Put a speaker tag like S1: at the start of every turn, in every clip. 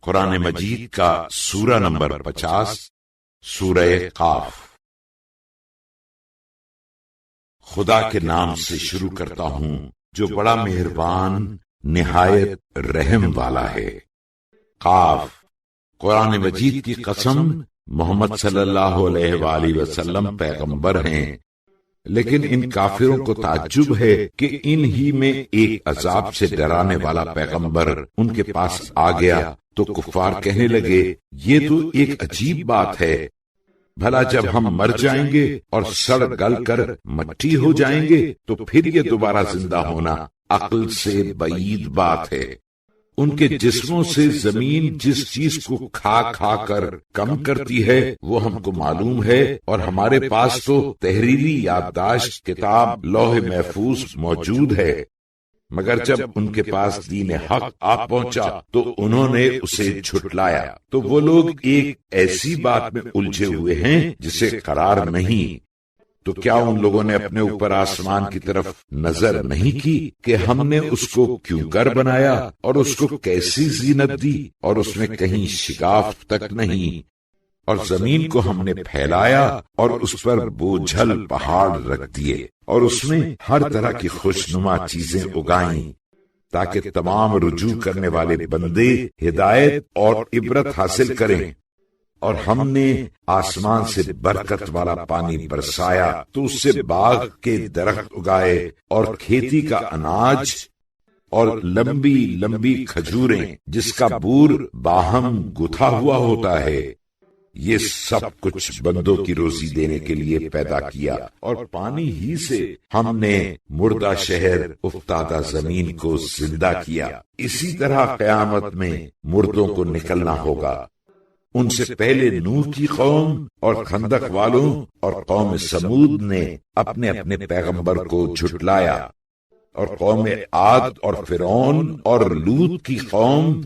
S1: قرآن مجید کا سورہ نمبر 50، سورہ قاف۔ خدا کے نام سے شروع کرتا ہوں جو بڑا مہربان نہایت رحم والا ہے۔ قاف۔ قرآن مجید کی قسم، محمد صلی اللہ علیہ وآلہ وسلم پیغمبر ہیں، لیکن ان کافروں کو تعجب ہے کہ ان ہی میں ایک عذاب سے ڈرانے والا پیغمبر ان کے پاس آ گیا تو کفار کہنے لگے یہ تو ایک عجیب بات ہے، بھلا جب ہم مر جائیں گے اور سڑ گل کر مٹی ہو جائیں گے تو پھر یہ دوبارہ زندہ ہونا عقل سے بعید بات ہے۔ ان کے جسموں سے زمین جس چیز کو کھا کھا کر کم کرتی ہے وہ ہم کو معلوم ہے، اور ہمارے پاس تو تحریری یادداشت کتاب لوح محفوظ موجود ہے، مگر جب ان کے پاس دین حق آ پہنچا تو انہوں نے اسے جھٹلایا۔ تو وہ لوگ ایک ایسی بات میں الجھے ہوئے ہیں جسے قرار نہیں۔ تو کیا ان لوگوں نے اپنے اوپر آسمان کی طرف نظر نہیں کی کہ ہم نے اس کو کیوں کر بنایا اور اس کو کیسی زینت دی، اور اس میں کہیں شگاف تک نہیں، اور زمین کو ہم نے پھیلایا اور اس پر بوجھل پہاڑ رکھ دیے، اور اس میں ہر طرح کی خوشنما چیزیں اگائیں تاکہ تمام رجوع کرنے والے بندے ہدایت اور عبرت حاصل کریں۔ اور ہم نے آسمان سے برکت والا پانی برسایا تو اس سے باغ کے درخت اگائے اور کھیتی کا اناج اور لمبی لمبی کھجوریں جس کا بور باہم گتھا ہوا ہوتا ہے۔ یہ سب کچھ بندوں کی روزی دینے کے لیے پیدا کیا، اور پانی ہی سے ہم نے مردہ شہر افتادہ زمین کو زندہ کیا۔ اسی طرح قیامت میں مردوں کو نکلنا ہوگا۔ ان سے پہلے نوح کی قوم اور خندق والوں اور قوم سمود نے اپنے اپنے پیغمبر کو جھٹلایا، اور قوم عاد اور فرعون اور لوط کی قوم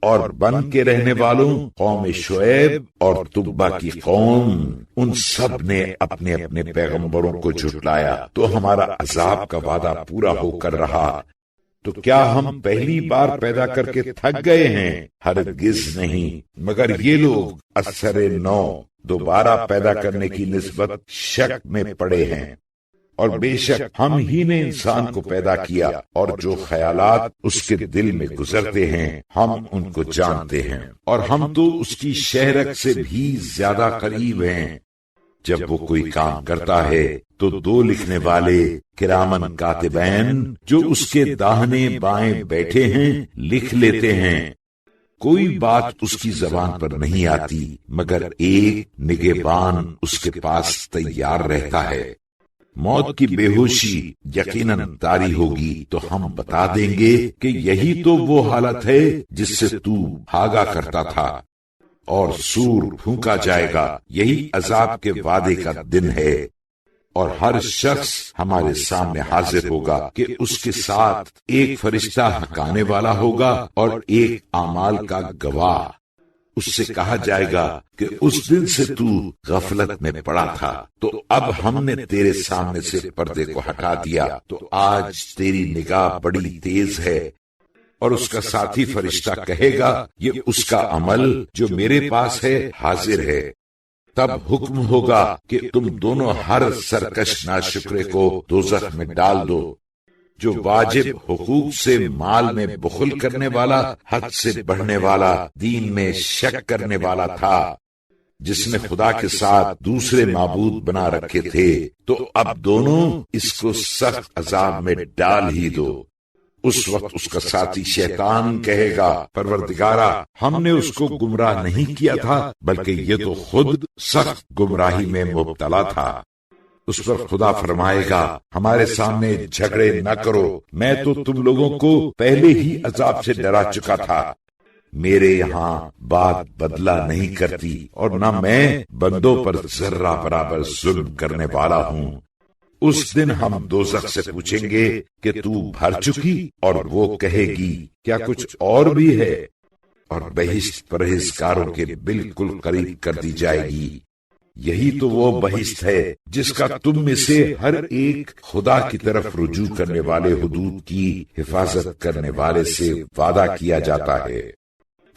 S1: اور بن کے رہنے والوں قوم شعیب اور تبا کی قوم، ان سب نے اپنے اپنے پیغمبروں کو جھٹلایا، تو ہمارا عذاب کا وعدہ پورا ہو کر رہا۔ تو کیا ہم پہلی بار پیدا کر کے تھک گئے ہیں؟ ہرگز نہیں، مگر یہ لوگ اثر نو دوبارہ پیدا کرنے کی نسبت شک میں پڑے ہیں۔ اور بے شک ہم ہی نے انسان کو پیدا کیا، اور جو خیالات اس کے دل میں گزرتے ہیں ہم ان کو جانتے ہیں، اور ہم تو اس کی شہرک سے بھی زیادہ قریب ہیں۔ جب وہ کوئی کام کرتا ہے تو دو لکھنے والے کرامن کاتبین جو اس کے داہنے بائیں بیٹھے ہیں لکھ لیتے ہیں۔ کوئی بات اس کی زبان پر نہیں آتی مگر ایک نگہبان اس کے پاس تیار رہتا ہے۔ موت کی بے ہوشی یقیناً طاری ہوگی تو ہم بتا دیں گے کہ یہی تو وہ حالت ہے جس سے تو بھاگا کرتا تھا، اور سور پھونکا جائے گا، یہی عذاب کے وعدے کا دن ہے، اور ہر شخص ہمارے سامنے حاضر ہوگا کہ اس کے ساتھ ایک فرشتہ حکانے والا ہوگا اور ایک اعمال کا گواہ۔ اس سے کہا جائے گا کہ اس دن سے تو غفلت میں پڑا تھا، تو اب ہم نے تیرے سامنے سے پردے کو ہٹا دیا، تو آج تیری نگاہ بڑی تیز ہے۔ اور اس کا ساتھی فرشتہ کہے گا یہ اس کا عمل جو میرے پاس ہے حاضر ہے۔ تب حکم ہوگا کہ تم دونوں ہر سرکش ناشکرے کو دوزخ میں ڈال دو، جو واجب حقوق سے مال میں بخل کرنے والا، حد سے بڑھنے والا، دین میں شک کرنے والا تھا، جس نے خدا کے ساتھ دوسرے معبود بنا رکھے تھے، تو اب دونوں اس کو سخت عذاب میں ڈال ہی دو۔ اس وقت اس کا ساتھی شیطان کہے گا پروردگارا ہم نے اس کو گمراہ نہیں کیا تھا بلکہ یہ تو خود سخت گمراہی میں مبتلا تھا۔ اس پر خدا فرمائے گا ہمارے سامنے جھگڑے نہ کرو، میں تو تم لوگوں کو پہلے ہی عذاب سے ڈرا چکا تھا۔ میرے یہاں بات بدلہ نہیں کرتی، اور نہ میں بندوں پر ذرہ برابر ظلم کرنے والا ہوں۔ اس دن ہم دوزخ سے پوچھیں گے کہ تو بھر چکی، اور وہ کہے گی کیا کچھ اور بھی ہے، اور بہشت پرہیزگاروں کے بالکل قریب کر دی جائے گی۔ یہی تو وہ بہشت ہے جس کا تم میں سے ہر ایک خدا کی طرف رجوع کرنے والے حدود کی حفاظت کرنے والے سے وعدہ کیا جاتا ہے۔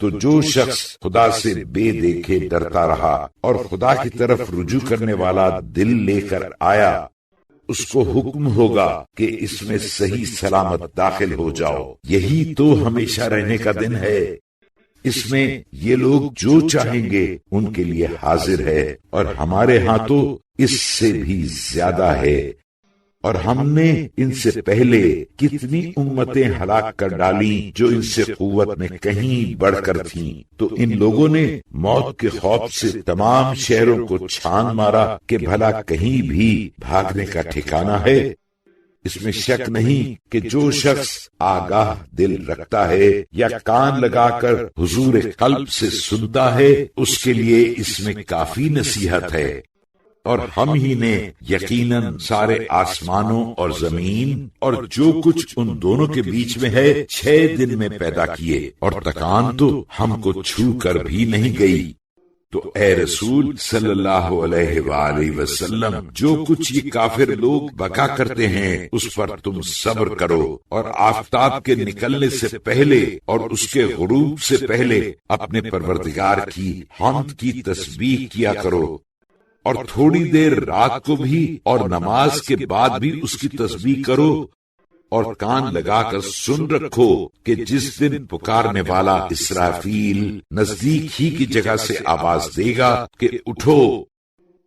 S1: تو جو شخص خدا سے بے دیکھے ڈرتا رہا اور خدا کی طرف رجوع کرنے والا دل لے کر آیا، اس کو حکم ہوگا کہ اس میں صحیح سلامت داخل ہو جاؤ، یہی تو ہمیشہ رہنے کا دن ہے، اس میں یہ لوگ جو چاہیں گے ان کے لیے حاضر ہے، اور ہمارے ہاں تو اس سے بھی زیادہ ہے، اور ہم نے ان سے پہلے کتنی امتیں ہلاک کر ڈالی جو ان سے قوت میں کہیں بڑھ کر تھیں، تو ان لوگوں نے موت کے خوف سے تمام شہروں کو چھان مارا کہ بھلا کہیں بھی بھاگنے کا ٹھکانہ ہے۔ اس میں شک نہیں کہ جو شخص آگاہ دل رکھتا ہے یا کان لگا کر حضور قلب سے سنتا ہے، اس کے لیے اس میں کافی نصیحت ہے۔ اور ہم ہی نے یقیناً سارے آسمانوں اور زمین اور جو کچھ ان دونوں کے بیچ میں ہے 6 دن میں پیدا کیے، اور تکان تو ہم کو چھو کر بھی نہیں گئی۔ تو اے رسول صلی اللہ علیہ وآلہ وسلم، جو کچھ یہ کافر لوگ بکا کرتے ہیں اس پر تم صبر کرو، اور آفتاب کے نکلنے سے پہلے اور اس کے غروب سے پہلے اپنے پروردگار کی حمد کی تسبیح کیا کرو، اور تھوڑی دیر رات کو بھی اور نماز کے بعد بھی اس کی تسبیح کرو، اور کان لگا کر سن رکھو کہ جس دن پکارنے والا اسرافیل نزدیک ہی کی جگہ سے آواز دے گا کہ اٹھو،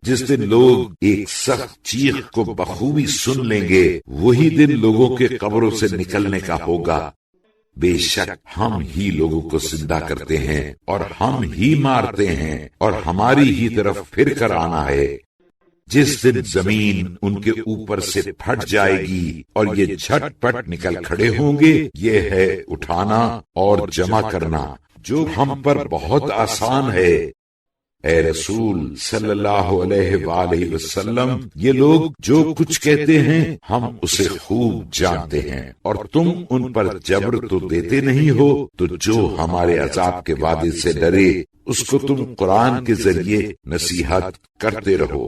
S1: جس دن لوگ ایک سخت چیخ کو بخوبی سن لیں گے، وہی دن لوگوں کے قبروں سے نکلنے کا ہوگا۔ بے شک ہم ہی لوگوں کو زندہ کرتے ہیں اور ہم ہی مارتے ہیں، اور ہماری ہی طرف پھر کر آنا ہے۔ جس دن زمین ان کے اوپر سے پھٹ جائے گی اور یہ جھٹ پٹ نکل کھڑے ہوں گے، یہ ہے اٹھانا اور جمع کرنا، جو ہم پر بہت آسان ہے۔ اے رسول صلی اللہ علیہ وآلہ وسلم، یہ لوگ جو کچھ کہتے ہیں ہم اسے خوب جانتے ہیں، اور تم ان پر جبر تو دیتے نہیں ہو، تو جو ہمارے عذاب کے وعدے سے ڈرے اس کو تم قرآن کے ذریعے نصیحت کرتے رہو۔